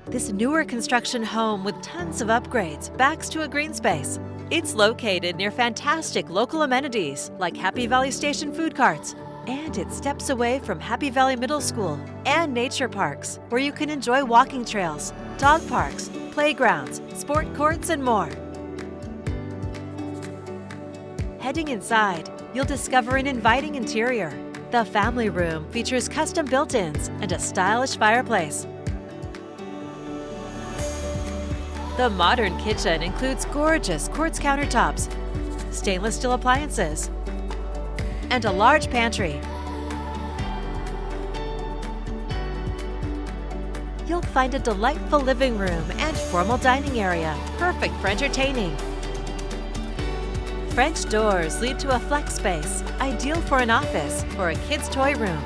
This newer construction home with tons of upgrades backs to a green space. It's located near fantastic local amenities like Happy Valley Station food carts, and it steps away from Happy Valley Middle School and nature parks where you can enjoy walking trails, dog parks, playgrounds, sport courts, and more. Heading inside, you'll discover an inviting interior. The family room features custom built-ins and a stylish fireplace. The modern kitchen includes gorgeous quartz countertops, stainless steel appliances, and a large pantry. You'll find a delightful living room and formal dining area, perfect for entertaining. French doors lead to a flex space, ideal for an office or a kid's toy room.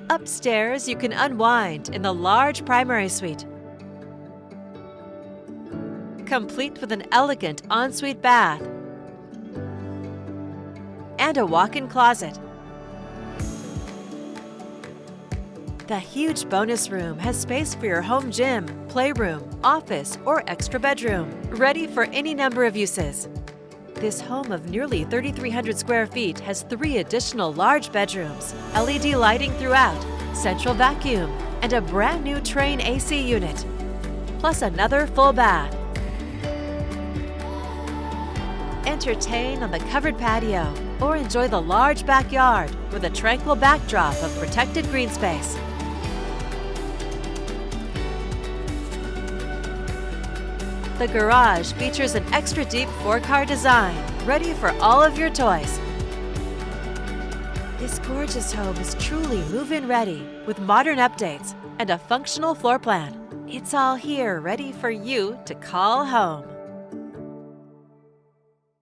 Upstairs, you can unwind in the large primary suite, complete with an elegant ensuite bath and a walk-in closet. The huge bonus room has space for your home gym, playroom, office, or extra bedroom, ready for any number of uses. This home of nearly 3,300 square feet has 3 additional large bedrooms, LED lighting throughout, central vacuum, and a brand new Train AC unit, plus another full bath. Entertain on the covered patio or enjoy the large backyard with a tranquil backdrop of protected green space. The garage features an extra deep 4-car design, ready for all of your toys. This gorgeous home is truly move-in ready with modern updates and a functional floor plan. It's all here ready for you to call home.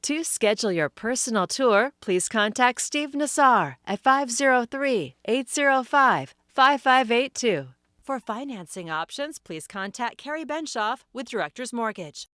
To schedule your personal tour, please contact Steve Nassar at 503-805-5582. For financing options, please contact Carrie Benshoff with Director's Mortgage.